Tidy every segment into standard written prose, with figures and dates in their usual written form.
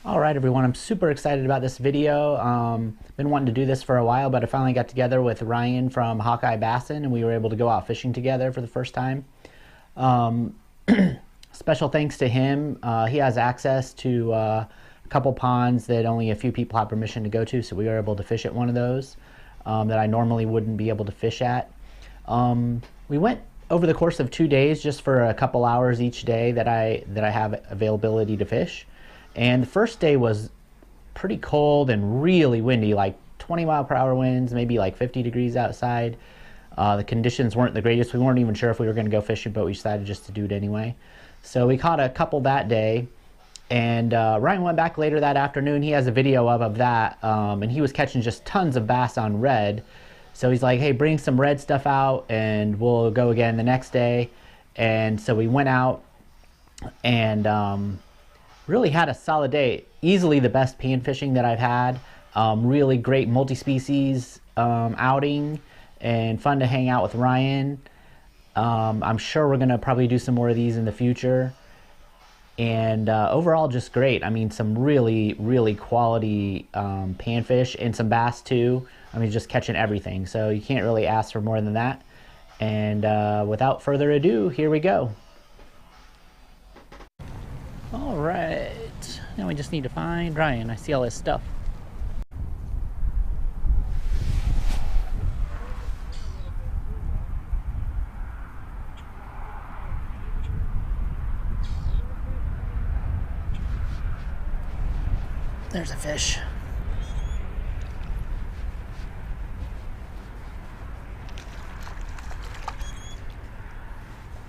Alright everyone, I'm super excited about this video. Been wanting to do this for a while, but I finally got together with Ryan from HawkeyeBassin and we were able to go out fishing together for the first time. Special thanks to him. He has access to a couple ponds that only a few people have permission to go to, so we were able to fish at one of those that I normally wouldn't be able to fish at. We went over the course of 2 days just for a couple hours each day that I have availability to fish. And the first day was pretty cold and really windy, like 20-mile-per-hour winds, maybe like 50 degrees outside. The conditions weren't the greatest. We weren't even sure if we were going to go fishing, but we decided just to do it anyway. So we caught a couple that day, and Ryan went back later that afternoon. He has a video of that, and he was catching just tons of bass on red. So he's like, hey, bring some red stuff out, and we'll go again the next day. And so we went out and really had a solid day. Easily the best pan fishing that I've had. Really great multi-species outing and fun to hang out with Ryan. I'm sure we're gonna probably do some more of these in the future. And overall just great. I mean, some really quality panfish and some bass too. I mean, just catching everything. So you can't really ask for more than that. And without further ado, here we go. All right, now we just need to find Ryan. I see all his stuff. There's a fish.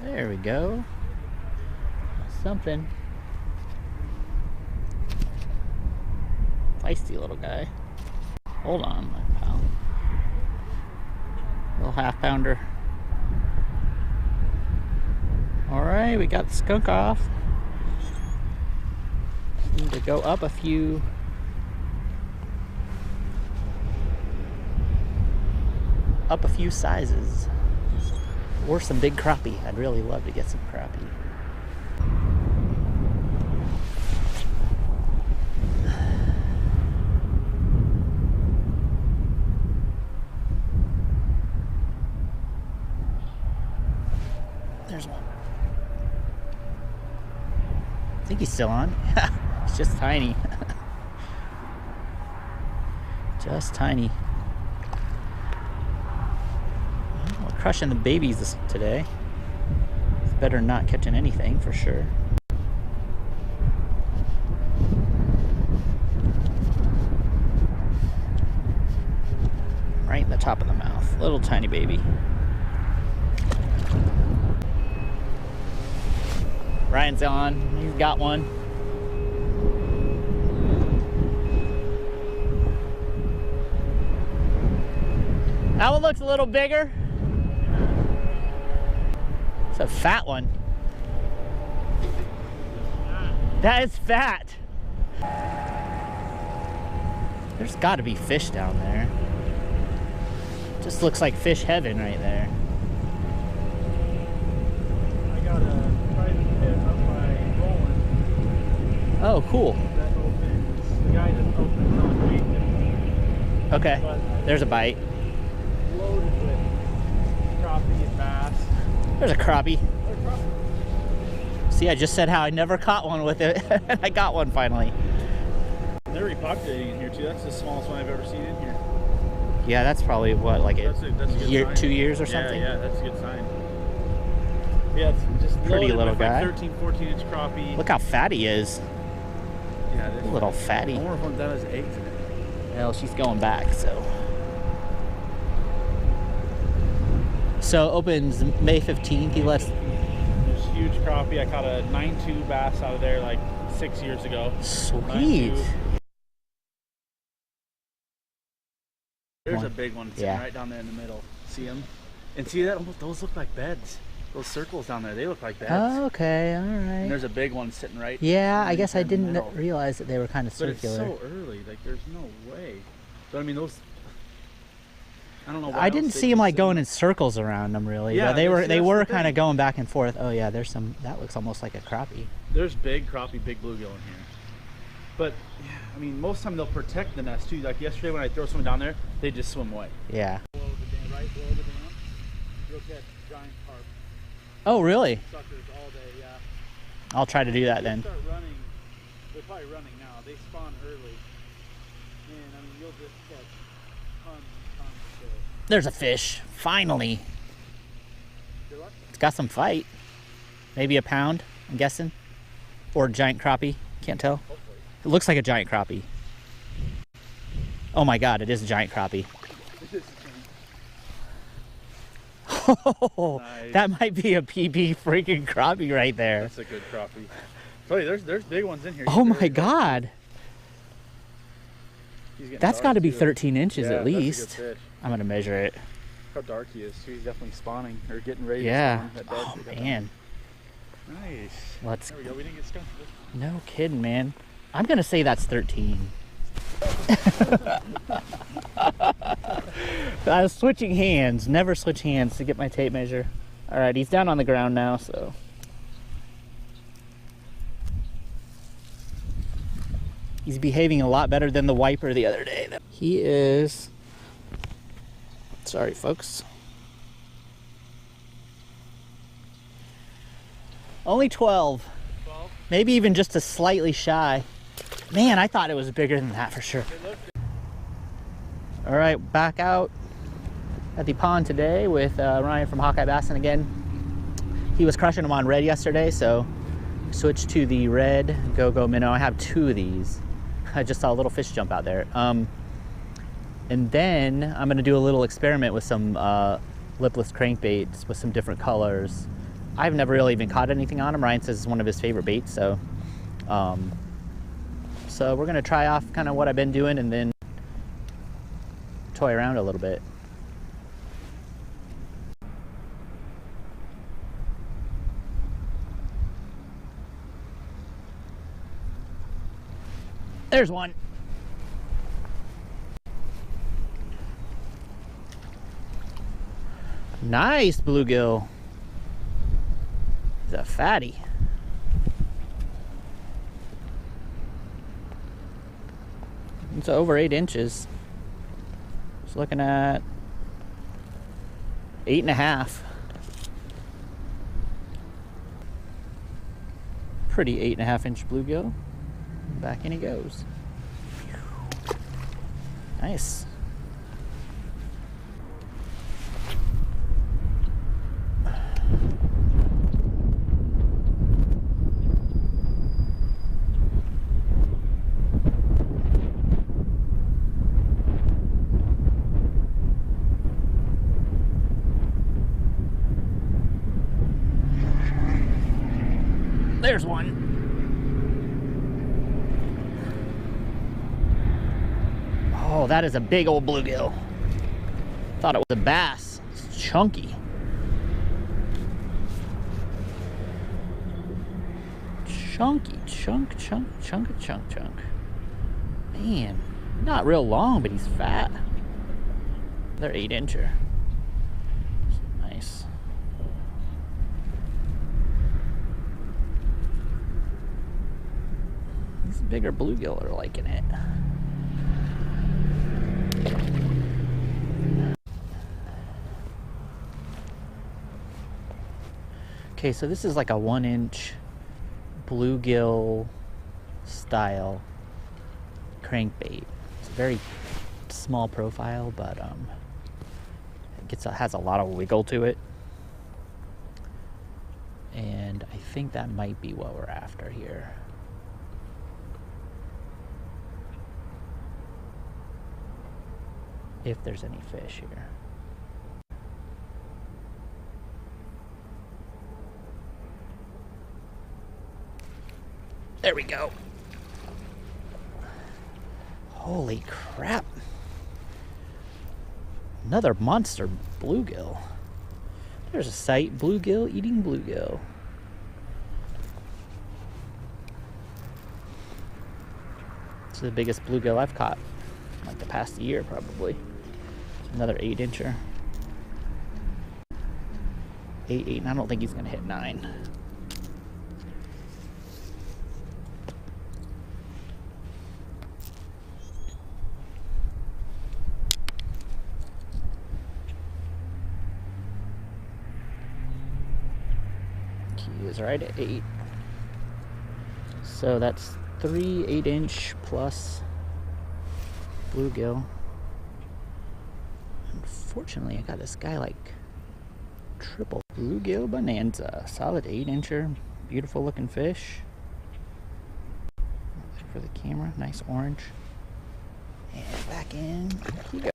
There we go. Something. Feisty little guy. Hold on, my pal. Little half-pounder. Alright, we got the skunk off. Need to go up a few. Up a few sizes. Or some big crappie. I'd really love to get some crappie. There's one. I think he's still on. It's just tiny. Just tiny. Well, we're crushing the babies today. It's better than not catching anything for sure. Right in the top of the mouth. Little tiny baby. Ryan's on. He's got one. That one looks a little bigger. It's a fat one. That is fat. There's got to be fish down there. Just looks like fish heaven right there. Oh, cool. That opens, the guy that opens on weekend. Okay, there's a bite. Loaded with crappie and bass. There's a crappie. See, I just said how I never caught one with it, and I got one finally. They're repopulating in here too. That's the smallest one I've ever seen in here. Yeah, that's probably what, like that's a good year, sign. 2 years or something? Yeah, that's a good sign. Yeah, it's just pretty loaded little with guy. like 13, 14-inch crappie. Look how fat he is. Yeah, this Little fatty. I wonder if one that has eggs in it. Well, she's going back, so. So opens May 15th. He lets. There's huge crappie. I caught a 9.2 bass out of there like 6 years ago. Sweet. 9.2. There's a big one sitting right down there in the middle. See him? And see that? Those look like beds. Those circles down there, they look like beds. Oh, okay, all right. And there's a big one sitting right. Yeah, I guess I didn't realize that they were kind of but circular. It's so early, like there's no way. But I mean, those. I don't know. I didn't see them like going in circles around them really. Yeah, but they were kind of going back and forth. Oh yeah, there's some. That looks almost like a crappie. There's big crappie, big bluegill in here. But yeah, I mean, most of the time they'll protect the nest too. Like yesterday when I throw someone down there, they just swim away. Yeah. Below the dam, right below the dam, you'll catch giant carp. Oh, really? Suckers all day, yeah. I'll try to do that then. Start running. They're probably running now. They spawn early. And I mean, you'll just catch tons of fish. There's a fish. Finally. Good luck. It's got some fight. Maybe a pound, I'm guessing. Or a giant crappie. Can't tell. Hopefully. It looks like a giant crappie. Oh my god, it is a giant crappie. Oh, nice. That might be a PB freaking crappie right there. That's a good crappie. Oh, there's big ones in here. Oh my god. That's got to be 13 inches at least. That's a good fish. I'm gonna measure it. Look how dark he is too. He's definitely spawning or getting ready. Yeah. To spawn. Oh man. Nice. Let's. There we go. We didn't get skunked. No kidding, man. I'm gonna say that's 13. I was switching hands. Never switch hands to get my tape measure. All right, he's down on the ground now, so. He's behaving a lot better than the wiper the other day. He is. Sorry, folks. Only 12. 12? Maybe even just a slightly shy. Man, I thought it was bigger than that for sure. All right, back out at the pond today with Ryan from HawkeyeBassin again. He was crushing them on red yesterday, so switched to the red go-go minnow. I have 2 of these. I just saw a little fish jump out there. And then I'm gonna do a little experiment with some lipless crankbaits with some different colors. I've never really even caught anything on them. Ryan says it's one of his favorite baits, so so we're gonna try off kind of what I've been doing and then toy around a little bit. There's one. Nice bluegill. He's a fatty. It's over 8 inches. Just looking at 8.5. Pretty 8.5-inch bluegill. Back in he goes. Nice. There's one. Oh, that is a big old bluegill. Thought it was a bass. It's chunky. Chunky, chunk. Man, not real long, but he's fat. They're 8-incher. Nice. These bigger bluegill are liking it. Okay, so this is like a 1-inch bluegill style crankbait. It's a very small profile, but has a lot of wiggle to it. And I think that might be what we're after here. If there's any fish here. There we go. Holy crap. Another monster bluegill. There's a sight. Bluegill eating bluegill. This is the biggest bluegill I've caught like the past year probably. Another 8-incher. 8, and I don't think he's gonna hit 9. He was right at 8. So that's 3 8-inch plus bluegill. Unfortunately, I got this guy like triple bluegill bonanza. Solid 8-incher. Beautiful looking fish. For the camera, nice orange. And back in. He goes.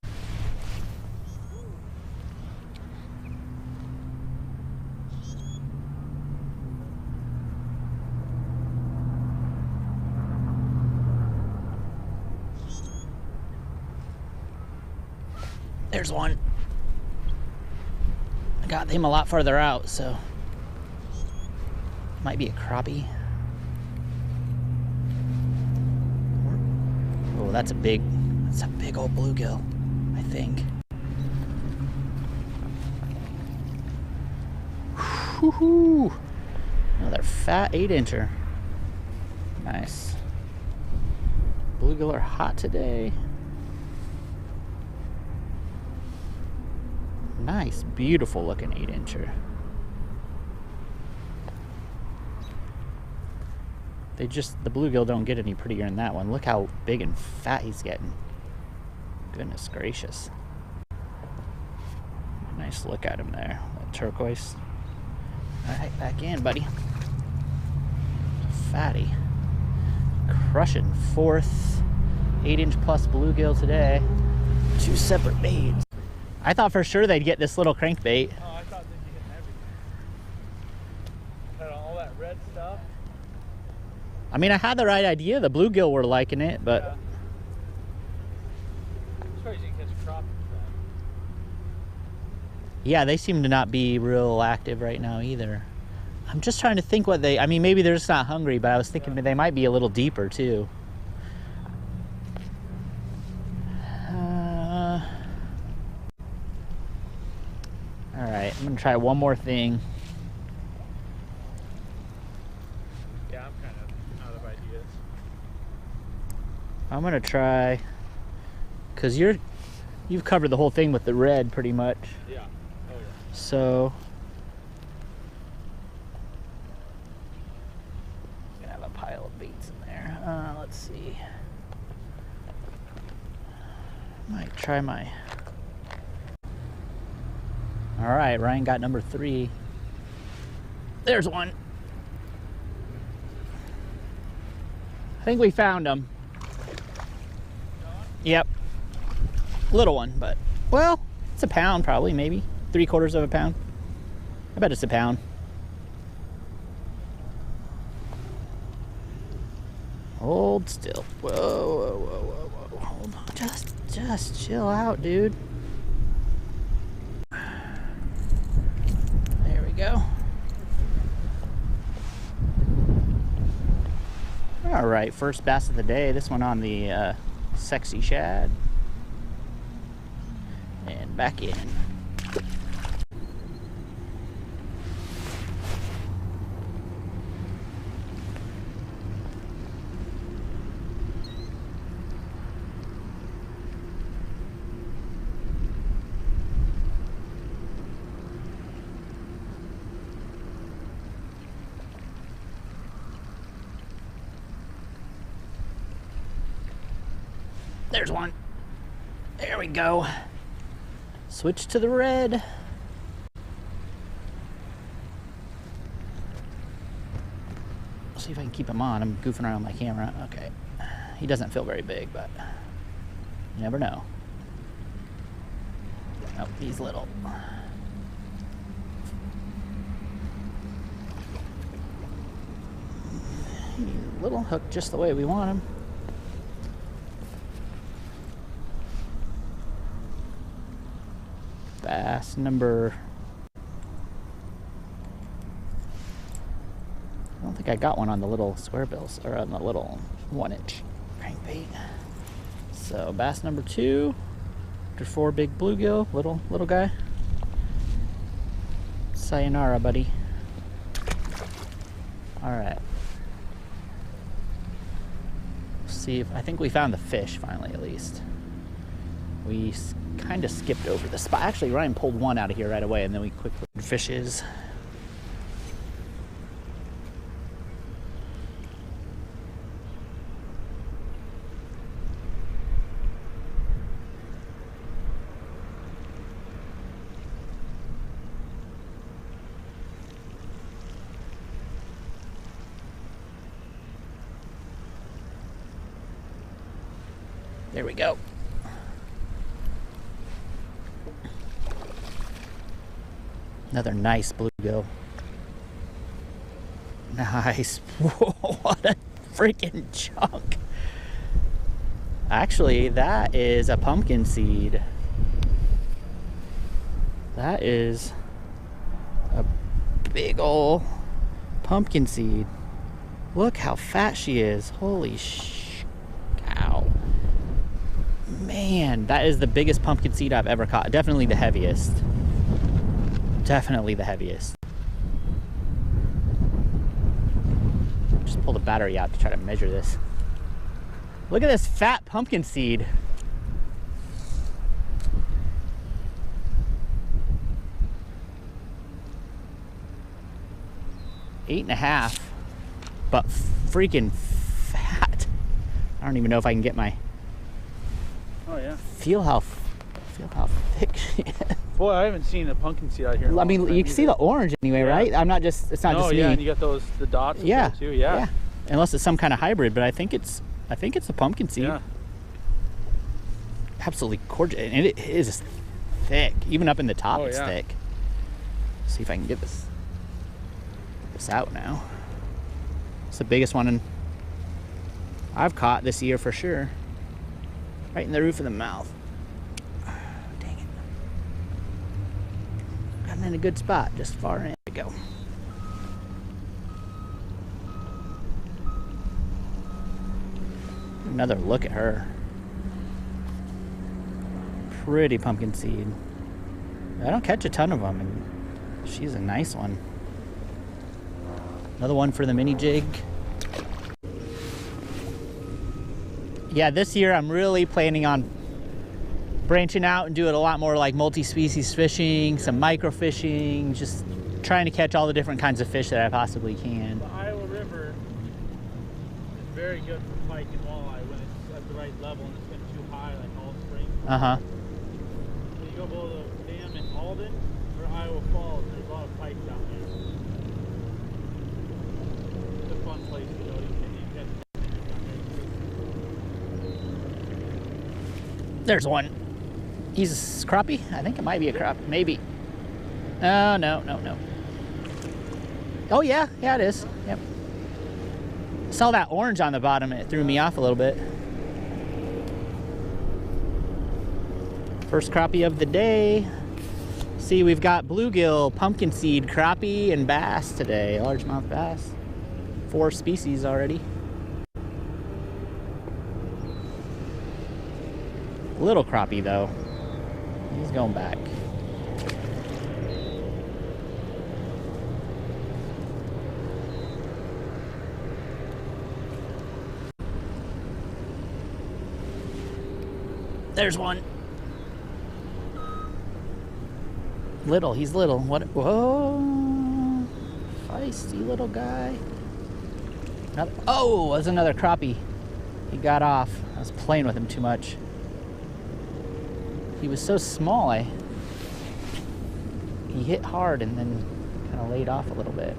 There's one. I got him a lot farther out, so might be a crappie. Oh, that's a big old bluegill, I think. Woohoo! Another fat 8-incher. Nice. Bluegill are hot today. Nice, beautiful looking 8-incher. The bluegill don't get any prettier than that one. Look how big and fat he's getting. Goodness gracious. Nice look at him there. That turquoise. Alright, back in, buddy. Fatty. Crushing 4th 8-inch plus bluegill today. 2 separate baits. I thought for sure they'd get this little crankbait. Oh, I thought they'd be hitting everything. Had all that red stuff. I mean, I had the right idea. The bluegill were liking it, but... Yeah. I'm surprised you can catch a crappie. Yeah, they seem to not be real active right now either. I'm just trying to think what they... I mean, maybe they're just not hungry, but I was thinking they might be a little deeper too. Alright, I'm going to try one more thing. Yeah, I'm kind of out of ideas. I'm going to try... Because you've covered the whole thing with the red pretty much. Yeah. Oh, yeah. So... I'm going to have a pile of baits in there. Let's see. Might try my... All right, Ryan got number 3. There's one. I think we found him. Yep. Little one, but, well, it's a pound probably, maybe. 3/4 of a pound. I bet it's a pound. Hold still. Whoa, whoa, whoa, whoa, whoa. Hold on. Just chill out, dude. Go. All right, first bass of the day. This one on the sexy shad. And back in. There's one. There we go. Switch to the red. Let's see if I can keep him on. I'm goofing around my camera. Okay. He doesn't feel very big, but you never know. Oh, he's little. Little hooked just the way we want him. Bass number... I don't think I got one on the little square bills, or on the little 1-inch crankbait. So bass number 2, after 4 big bluegill, little guy. Sayonara, buddy. All right. See if I think we found the fish finally, at least. We kind of skipped over the spot. Actually, Ryan pulled one out of here right away, and then we quickly fishes. There we go. Another nice bluegill. Nice. Whoa, what a freaking chunk. Actually, that is a pumpkin seed. That is a big ol' pumpkin seed. Look how fat she is. Holy cow. Man, that is the biggest pumpkin seed I've ever caught. Definitely the heaviest. Definitely the heaviest. Just pull the battery out to try to measure this. Look at this fat pumpkin seed. Eight and a half, but freaking fat. I don't even know if I can get my. Oh yeah. Feel how thick she is. Boy, I haven't seen a pumpkin seed out here. I mean, you can see the orange anyway, right? I'm not just. It's not just me. Yeah, and you got the dots. Yeah. Too. Yeah. Unless it's some kind of hybrid, but I think it's a pumpkin seed. Yeah. Absolutely gorgeous, and it is thick. Even up in the top, it's thick. Let's see if I can get this out now. It's the biggest one I've caught this year for sure. Right in the roof of the mouth. Dang it. Got in a good spot, just far in to go. Another look at her. Pretty pumpkin seed. I don't catch a ton of them, and she's a nice one. Another one for the mini jig. Yeah, this year I'm really planning on branching out and doing a lot more like multi-species fishing, some micro fishing, just trying to catch all the different kinds of fish that I possibly can. The Iowa River is very good for pike and walleye when it's at the right level and it's been too high like all spring. Uh-huh. When you go below the dam in Alden or Iowa Falls, there's a lot of pike down there. It's a fun place to go. You can There's one. He's a crappie? I think it might be a crappie. Maybe. Oh, no. Oh, yeah. Yeah, it is. Yep. Saw that orange on the bottom and it threw me off a little bit. First crappie of the day. See, we've got bluegill, pumpkin seed, crappie, and bass today. Largemouth bass. 4 species already. Little crappie though. He's going back. There's one. Little, he's little. What? Whoa. Feisty little guy. Oh, there's another crappie. He got off. I was playing with him too much. He was so small, he hit hard and then kind of laid off a little bit.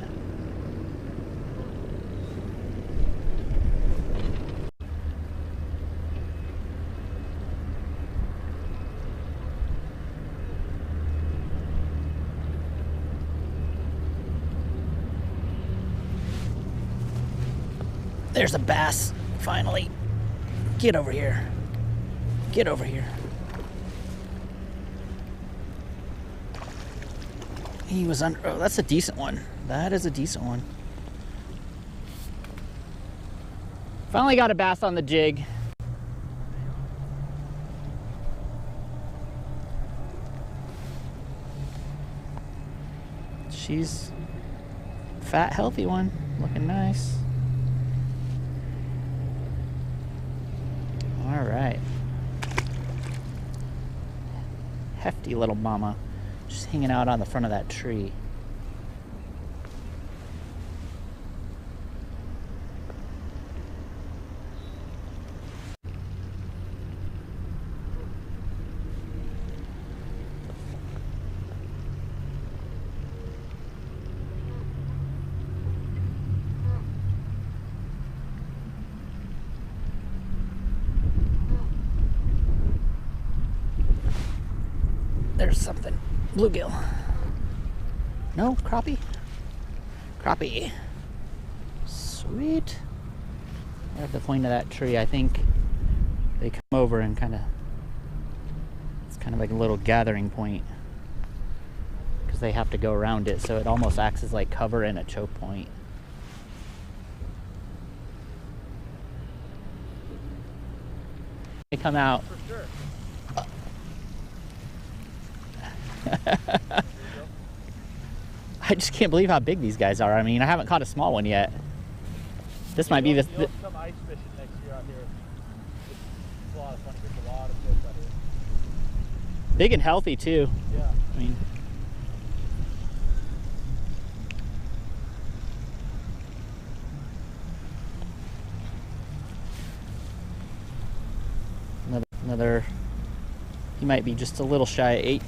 There's a bass, finally. Get over here. Get over here. He was under, oh, that's a decent one. That is a decent one. Finally got a bass on the jig. She's a fat, healthy one, looking nice. All right. Hefty little mama. Just hanging out on the front of that tree. there's something. Bluegill. No, crappie. Crappie. Sweet. At the point of that tree, I think they come over and kind of, it's kind of like a little gathering point because they have to go around it, so it almost acts as like cover and a choke point. They come out. For sure. I just can't believe how big these guys are. I mean, I haven't caught a small one yet. This might be the. You'll come ice fishing next year out here. It's a lot of fun. There's a lot of fish out here. Big and healthy too. Yeah. I mean. Another. He might be just a little shy of 8.